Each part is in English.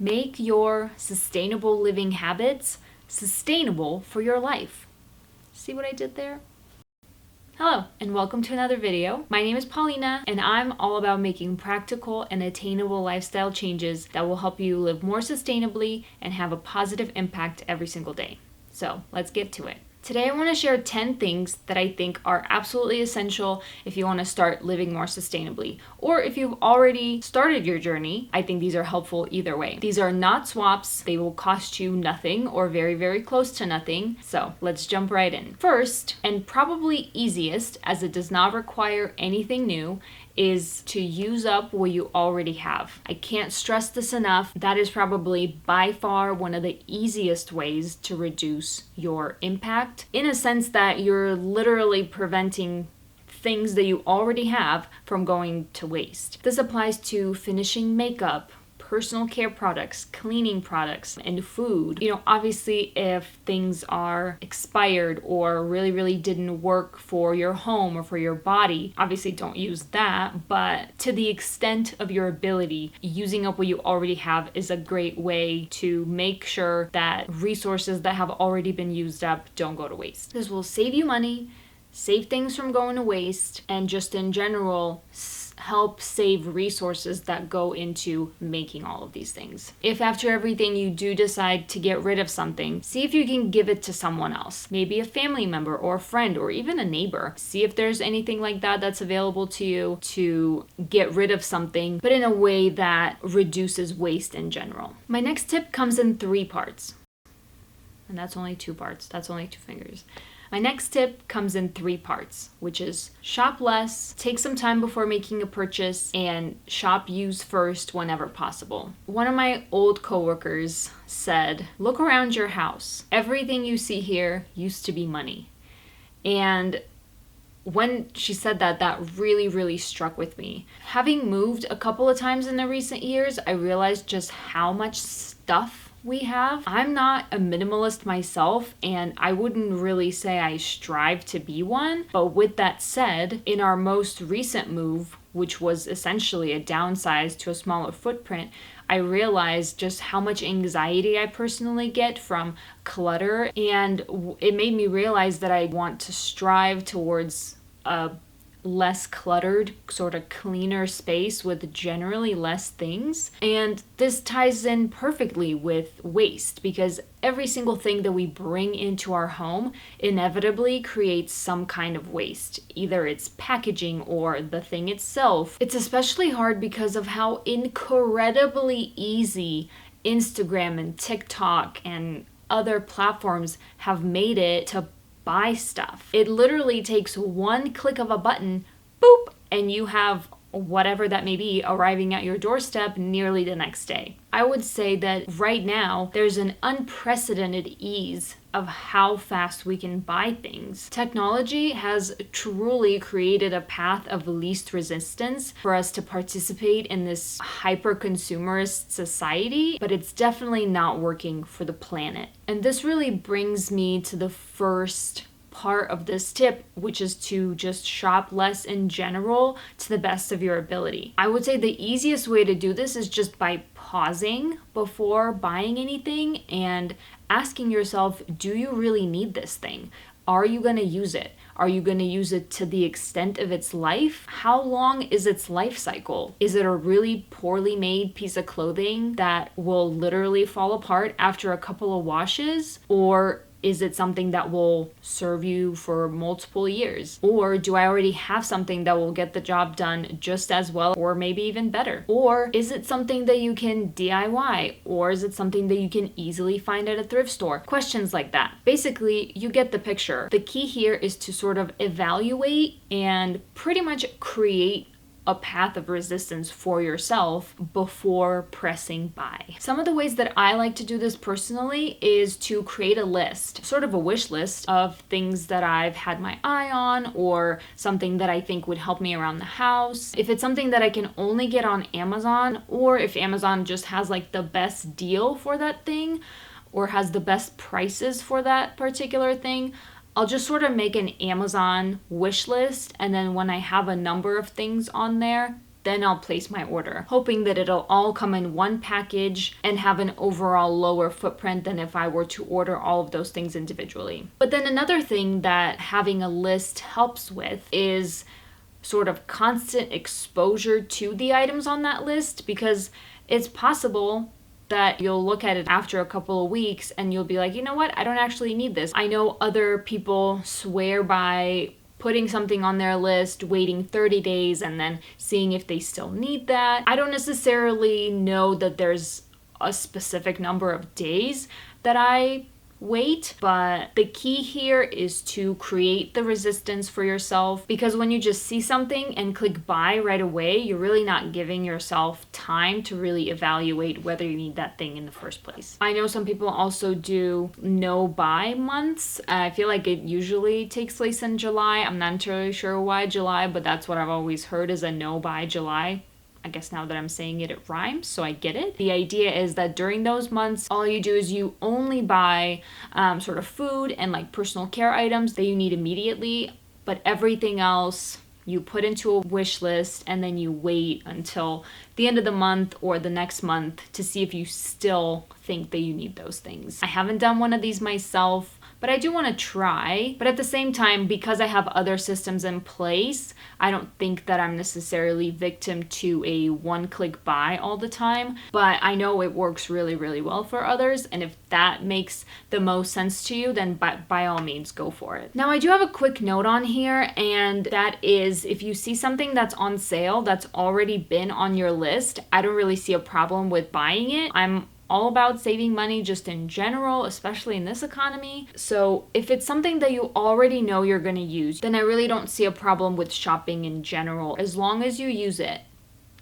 Make your sustainable living habits sustainable for your life. See what I did there? Hello, and welcome to another video. My name is Paulina, and I'm all about making practical and attainable lifestyle changes that will help you live more sustainably and have a positive impact every single day. So let's get to it. Today I want to share 10 things that I think are absolutely essential if you want to start living more sustainably. Or if you've already started your journey, I think these are helpful either way. These are not swaps. They will cost you nothing or very, very close to nothing. So let's jump right in. First, and probably easiest, as it does not require anything new, is to use up what you already have. I can't stress this enough. That is probably by far one of the easiest ways to reduce your impact, in a sense that you're literally preventing things that you already have from going to waste. This applies to finishing makeup, personal care products, cleaning products, and food. Obviously, if things are expired or really didn't work for your home or for your body, obviously don't use that. But to the extent of your ability, using up what you already have is a great way to make sure that resources that have already been used up don't go to waste. This will save you money, save things from going to waste, and just in general, help save resources that go into making all of these things. If after everything you do decide to get rid of something, see if you can give it to someone else, maybe a family member or a friend or even a neighbor. See if there's anything like that that's available to you to get rid of something, but in a way that reduces waste in general. My next tip comes in 3 parts. And that's only 2 parts. That's only 2 fingers. My next tip comes in 3 parts, which is shop less, take some time before making a purchase, and shop used first whenever possible. One of my old coworkers said, "Look around your house. Everything you see here used to be money." And when she said that, that really struck with me. Having moved a couple of times in the recent years, I realized just how much stuff we have. I'm not a minimalist myself, and I wouldn't really say I strive to be one. But with that said, in our most recent move, which was essentially a downsize to a smaller footprint, I realized just how much anxiety I personally get from clutter, and it made me realize that I want to strive towards a less cluttered, sort of cleaner space with generally less things. And this ties in perfectly with waste, because every single thing that we bring into our home inevitably creates some kind of waste. Either it's packaging or the thing itself. It's especially hard because of how incredibly easy Instagram and TikTok and other platforms have made it to buy stuff. It literally takes one click of a button, boop, and you have whatever that may be arriving at your doorstep nearly the next day. I would say that right now there's an unprecedented ease of how fast we can buy things. Technology has truly created a path of least resistance for us to participate in this hyper-consumerist society, but it's definitely not working for the planet. And this really brings me to the first part of this tip, which is to just shop less in general to the best of your ability. I would say the easiest way to do this is just by pausing before buying anything and asking yourself, do you really need this thing? Are you going to use it? Are you going to use it to the extent of its life? How long is its life cycle? Is it a really poorly made piece of clothing that will literally fall apart after a couple of washes? Or is it something that will serve you for multiple years? Or do I already have something that will get the job done just as well or maybe even better? Or is it something that you can DIY? Or is it something that you can easily find at a thrift store? Questions like that. Basically, you get the picture. The key here is to sort of evaluate and pretty much create a path of resistance for yourself before pressing buy. Some of the ways that I like to do this personally is to create a list, sort of a wish list of things that I've had my eye on or something that I think would help me around the house. If it's something that I can only get on Amazon, or if Amazon just has like the best deal for that thing or has the best prices for that particular thing, I'll just sort of make an Amazon wish list, and then when I have a number of things on there, then I'll place my order, hoping that it'll all come in one package and have an overall lower footprint than if I were to order all of those things individually. But then another thing that having a list helps with is sort of constant exposure to the items on that list, because it's possible that you'll look at it after a couple of weeks and you'll be like, you know what, I don't actually need this. I know other people swear by putting something on their list, waiting 30 days, and then seeing if they still need that. I don't necessarily know that there's a specific number of days that I wait, but the key here is to create the resistance for yourself, because when you just see something and click buy right away, you're really not giving yourself time to really evaluate whether you need that thing in the first place. I know some people also do no buy months. I feel like it usually takes place in July. I'm not entirely sure why July, but that's what I've always heard is a no buy July. I guess now that I'm saying it, it rhymes, so I get it. The idea is that during those months, all you do is you only buy sort of food and like personal care items that you need immediately, but everything else you put into a wish list and then you wait until the end of the month or the next month to see if you still think that you need those things. I haven't done one of these myself, but I do want to try. But at the same time, because I have other systems in place, I don't think that I'm necessarily victim to a one-click buy all the time. But I know it works really, really well for others. And if that makes the most sense to you, then by all means, go for it. Now, I do have a quick note on here, and that is if you see something that's on sale that's already been on your list, I don't really see a problem with buying it. I'm all about saving money just in general, especially in this economy. So if it's something that you already know you're going to use, then I really don't see a problem with shopping in general. As long as you use it,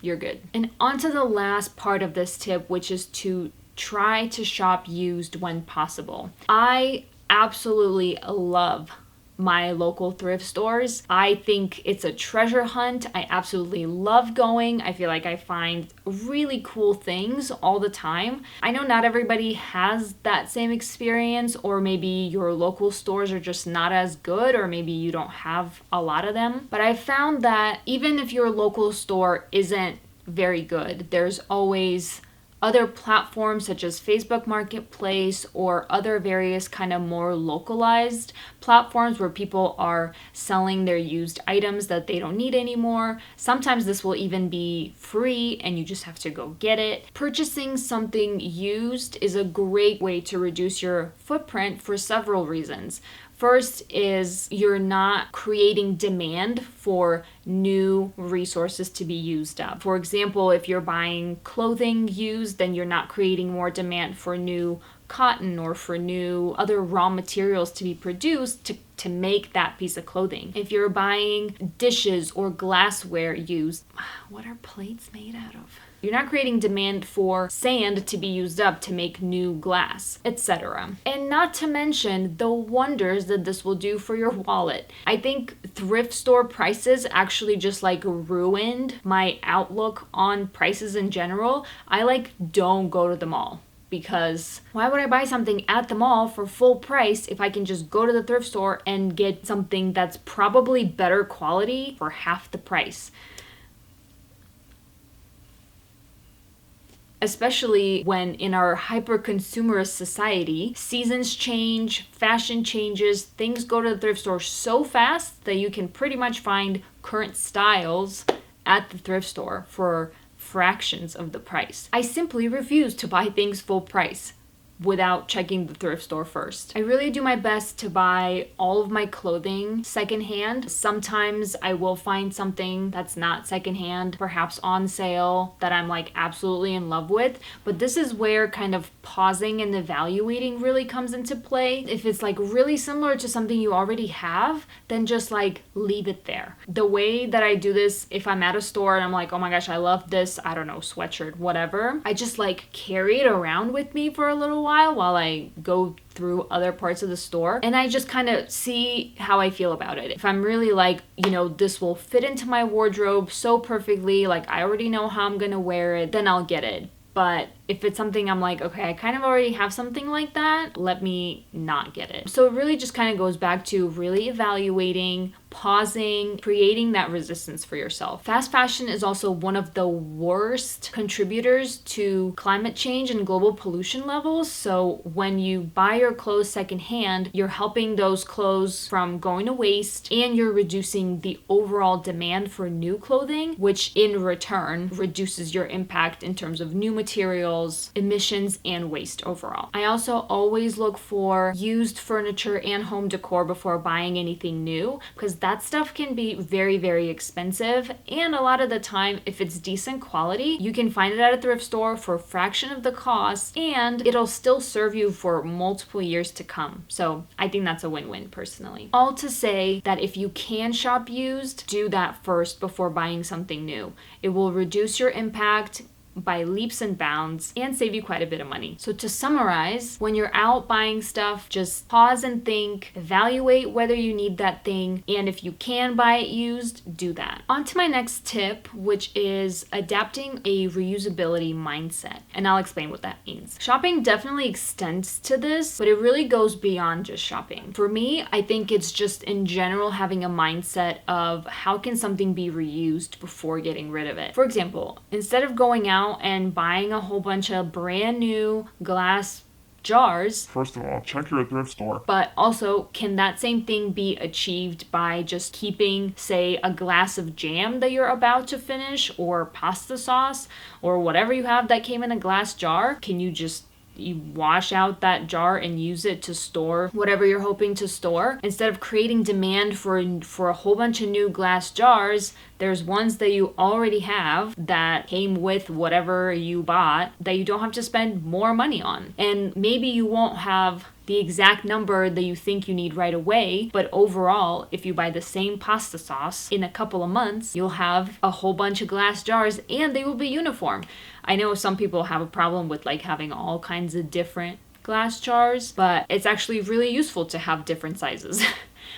you're good. And on to the last part of this tip, which is to try to shop used when possible. I absolutely love my local thrift stores. I think it's a treasure hunt. I absolutely love going. I feel like I find really cool things all the time. I know not everybody has that same experience, or maybe your local stores are just not as good, or maybe you don't have a lot of them. But I found that even if your local store isn't very good, there's always other platforms such as Facebook Marketplace or other various kind of more localized platforms where people are selling their used items that they don't need anymore. Sometimes this will even be free and you just have to go get it. Purchasing something used is a great way to reduce your footprint for several reasons. First is you're not creating demand for new resources to be used up. For example, if you're buying clothing used, then you're not creating more demand for new cotton or for new other raw materials to be produced to make that piece of clothing. If you're buying dishes or glassware used, what are plates made out of? You're not creating demand for sand to be used up to make new glass, etc. And not to mention the wonders that this will do for your wallet. I think thrift store prices actually just ruined my outlook on prices in general. I don't go to the mall. Because why would I buy something at the mall for full price if I can just go to the thrift store and get something that's probably better quality for half the price? Especially when in our hyper-consumerist society, seasons change, fashion changes, things go to the thrift store so fast that you can pretty much find current styles at the thrift store for fractions of the price. I simply refuse to buy things full price without checking the thrift store first. I really do my best to buy all of my clothing secondhand. Sometimes I will find something that's not secondhand, perhaps on sale, that I'm absolutely in love with. But this is where kind of pausing and evaluating really comes into play. If it's really similar to something you already have, then just leave it there. The way that I do this, if I'm at a store and I'm oh my gosh, I love this, I don't know, sweatshirt, whatever, I just carry it around with me for a little while I go through other parts of the store, and I just kind of see how I feel about it. If I'm really this will fit into my wardrobe so perfectly, I already know how I'm gonna wear it, then I'll get it. But if it's something I'm okay, I kind of already have something like that, let me not get it. So it really just kind of goes back to really evaluating, pausing, creating that resistance for yourself. Fast fashion is also one of the worst contributors to climate change and global pollution levels. So when you buy your clothes secondhand, you're helping those clothes from going to waste, and you're reducing the overall demand for new clothing, which in return reduces your impact in terms of new materials, emissions, and waste overall. I also always look for used furniture and home decor before buying anything new, because that stuff can be very, very expensive, and a lot of the time, if it's decent quality, you can find it at a thrift store for a fraction of the cost, and it'll still serve you for multiple years to come. So I think that's a win-win personally. All to say that if you can shop used, do that first before buying something new. It will reduce your impact by leaps and bounds and save you quite a bit of money. So to summarize, when you're out buying stuff, just pause and think, evaluate whether you need that thing, and if you can buy it used, do that. On to my next tip, which is adapting a reusability mindset, and I'll explain what that means. Shopping definitely extends to this, but it really goes beyond just shopping. For me, I think it's just in general having a mindset of how can something be reused before getting rid of it. For example, instead of going out and buying a whole bunch of brand new glass jars. First of all, check your thrift store. But also, can that same thing be achieved by just keeping, say, a glass of jam that you're about to finish, or pasta sauce, or whatever you have that came in a glass jar? Can you wash out that jar and use it to store whatever you're hoping to store? Instead of creating demand for a whole bunch of new glass jars, there's ones that you already have that came with whatever you bought that you don't have to spend more money on. And maybe you won't have the exact number that you think you need right away, but overall, if you buy the same pasta sauce in a couple of months, you'll have a whole bunch of glass jars and they will be uniform. I know some people have a problem with like having all kinds of different glass jars, but it's actually really useful to have different sizes.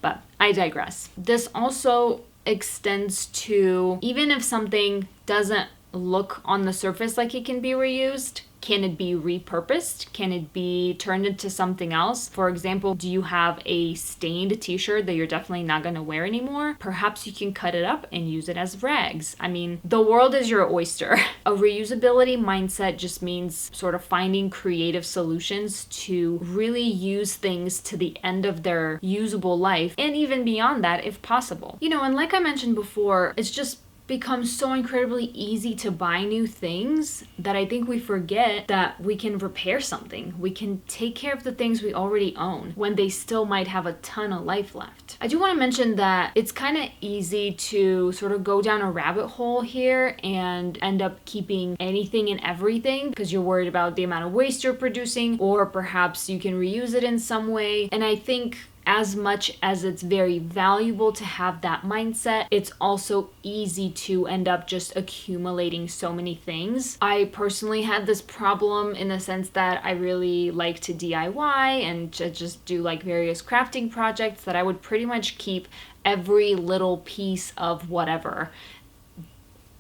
But I digress. This also extends to, even if something doesn't look on the surface like it can be reused, can it be repurposed? Can it be turned into something else? For example, do you have a stained t-shirt that you're definitely not going to wear anymore? Perhaps you can cut it up and use it as rags. I mean, the world is your oyster. A reusability mindset just means sort of finding creative solutions to really use things to the end of their usable life, and even beyond that if possible. And like I mentioned before, it's just becomes so incredibly easy to buy new things that I think we forget that we can repair something. We can take care of the things we already own when they still might have a ton of life left. I do want to mention that it's kind of easy to sort of go down a rabbit hole here and end up keeping anything and everything because you're worried about the amount of waste you're producing, or perhaps you can reuse it in some way. And I think as much as it's very valuable to have that mindset, it's also easy to end up just accumulating so many things. I personally had this problem in the sense that I really like to DIY and to just do like various crafting projects that I would pretty much keep every little piece of whatever,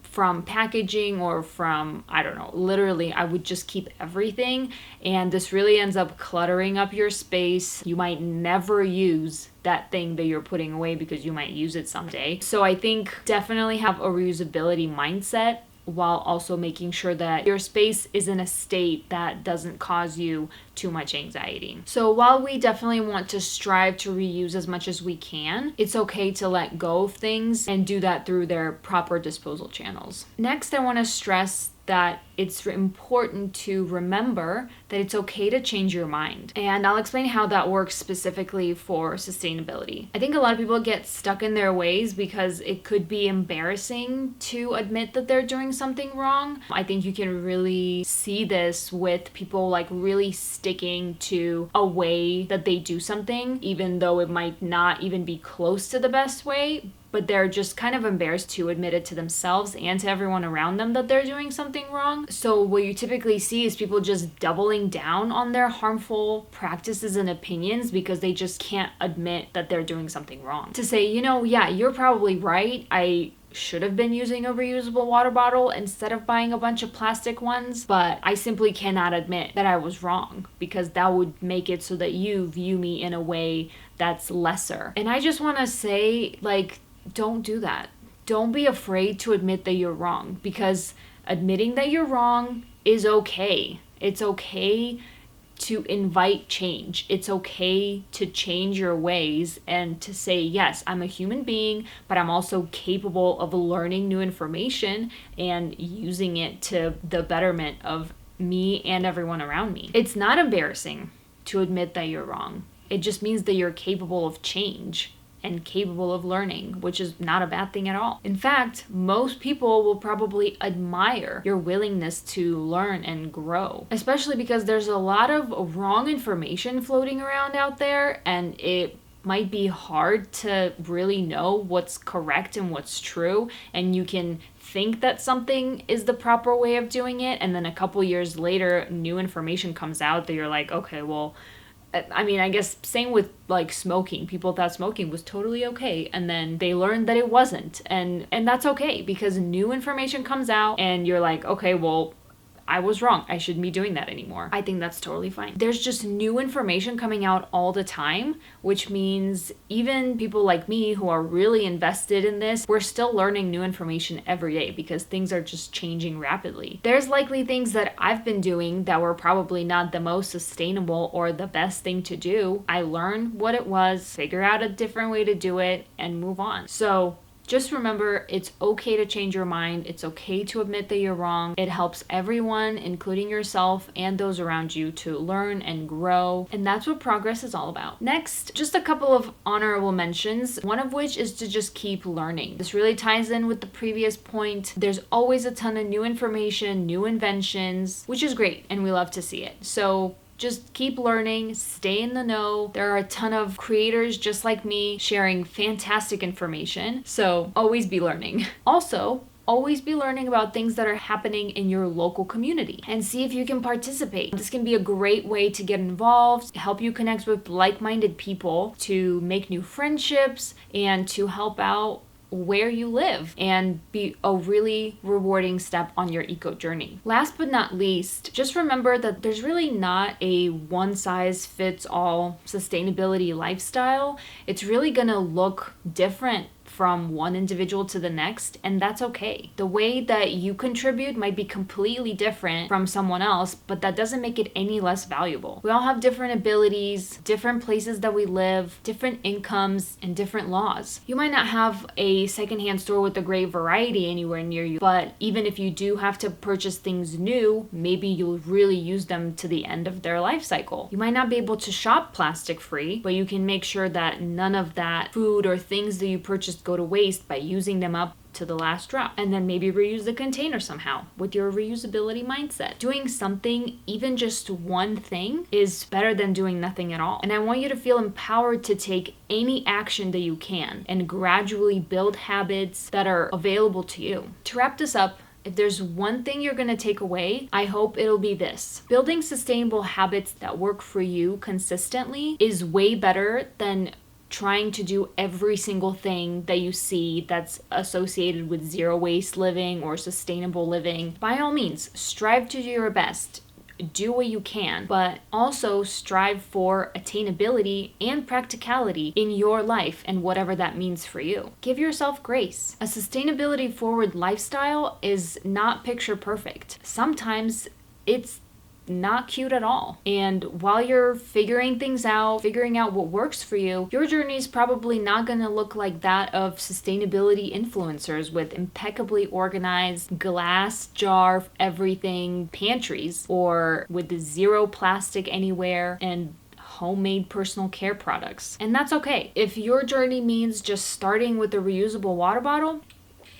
from packaging or from, I don't know, literally I would just keep everything, and this really ends up cluttering up your space. You might never use that thing that you're putting away because you might use it someday. So I think definitely have a reusability mindset while also making sure that your space is in a state that doesn't cause you too much anxiety. So while we definitely want to strive to reuse as much as we can, it's okay to let go of things and do that through their proper disposal channels. Next, I want to stress that it's important to remember that it's okay to change your mind. And I'll explain how that works specifically for sustainability. I think a lot of people get stuck in their ways because it could be embarrassing to admit that they're doing something wrong. I think you can really see this with people like really sticking to a way that they do something, even though it might not even be close to the best way, but they're just kind of embarrassed to admit it to themselves and to everyone around them that they're doing something wrong. So what you typically see is people just doubling down on their harmful practices and opinions because they just can't admit that they're doing something wrong. To say, yeah, you're probably right. I should have been using a reusable water bottle instead of buying a bunch of plastic ones, but I simply cannot admit that I was wrong because that would make it so that you view me in a way that's lesser. And I just want to say, don't do that. Don't be afraid to admit that you're wrong, because admitting that you're wrong is okay. It's okay to invite change. It's okay to change your ways and to say, yes, I'm a human being, but I'm also capable of learning new information and using it to the betterment of me and everyone around me. It's not embarrassing to admit that you're wrong. It just means that you're capable of change and capable of learning, which is not a bad thing at all. In fact, most people will probably admire your willingness to learn and grow, especially because there's a lot of wrong information floating around out there, and it might be hard to really know what's correct and what's true, and you can think that something is the proper way of doing it, and then a couple years later, new information comes out that you're like, okay, well, I guess same with smoking. People thought smoking was totally okay, and then they learned that it wasn't, and that's okay because new information comes out and you're like, okay, well, I was wrong. I shouldn't be doing that anymore. I think that's totally fine. There's just new information coming out all the time, which means even people like me who are really invested in this, we're still learning new information every day because things are just changing rapidly. There's likely things that I've been doing that were probably not the most sustainable or the best thing to do. I learned what it was, figure out a different way to do it, and move on. So just remember, it's okay to change your mind. It's okay to admit that you're wrong. It helps everyone, including yourself and those around you, to learn and grow. And that's what progress is all about. Next, just a couple of honorable mentions, one of which is to just keep learning. This really ties in with the previous point. There's always a ton of new information, new inventions, which is great, and we love to see it. So just keep learning, stay in the know. There are a ton of creators just like me sharing fantastic information, so always be learning. Also, always be learning about things that are happening in your local community and see if you can participate. This can be a great way to get involved, help you connect with like-minded people, to make new friendships, and to help out where you live and be a really rewarding step on your eco journey. Last but not least, just remember that there's really not a one-size-fits-all sustainability lifestyle. It's really gonna look different from one individual to the next, and that's okay. The way that you contribute might be completely different from someone else, but that doesn't make it any less valuable. We all have different abilities, different places that we live, different incomes, and different laws. You might not have a secondhand store with a great variety anywhere near you, but even if you do have to purchase things new, maybe you'll really use them to the end of their life cycle. You might not be able to shop plastic free, but you can make sure that none of that food or things that you purchased go to waste by using them up to the last drop, and then maybe reuse the container somehow with your reusability mindset. Doing something, even just one thing, is better than doing nothing at all. And I want you to feel empowered to take any action that you can and gradually build habits that are available to you. To wrap this up, if there's one thing you're going to take away, I hope it'll be this. Building sustainable habits that work for you consistently is way better than trying to do every single thing that you see that's associated with zero waste living or sustainable living. By all means, strive to do your best. Do what you can, but also strive for attainability and practicality in your life and whatever that means for you. Give yourself grace. A sustainability forward lifestyle is not picture perfect. Sometimes it's not cute at all. And while you're figuring things out, figuring out what works for you, your journey is probably not going to look like that of sustainability influencers with impeccably organized glass jar everything pantries, or with zero plastic anywhere and homemade personal care products. And that's okay. If your journey means just starting with a reusable water bottle,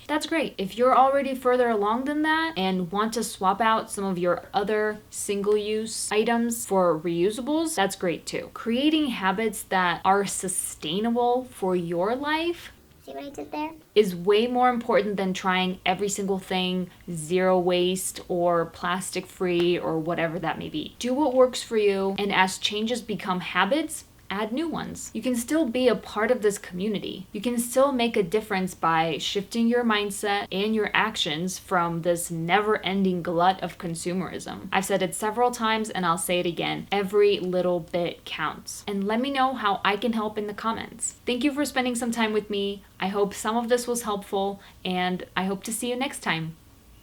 that's great. If you're already further along than that and want to swap out some of your other single-use items for reusables, that's great too. Creating habits that are sustainable for your life See what I did there? Is way more important than trying every single thing zero waste or plastic free or whatever that may be. Do what works for you, and as changes become habits, add new ones. You can still be a part of this community. You can still make a difference by shifting your mindset and your actions from this never-ending glut of consumerism. I've said it several times and I'll say it again. Every little bit counts. And let me know how I can help in the comments. Thank you for spending some time with me. I hope some of this was helpful, and I hope to see you next time.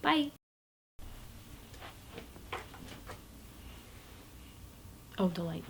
Bye. Oh, delight.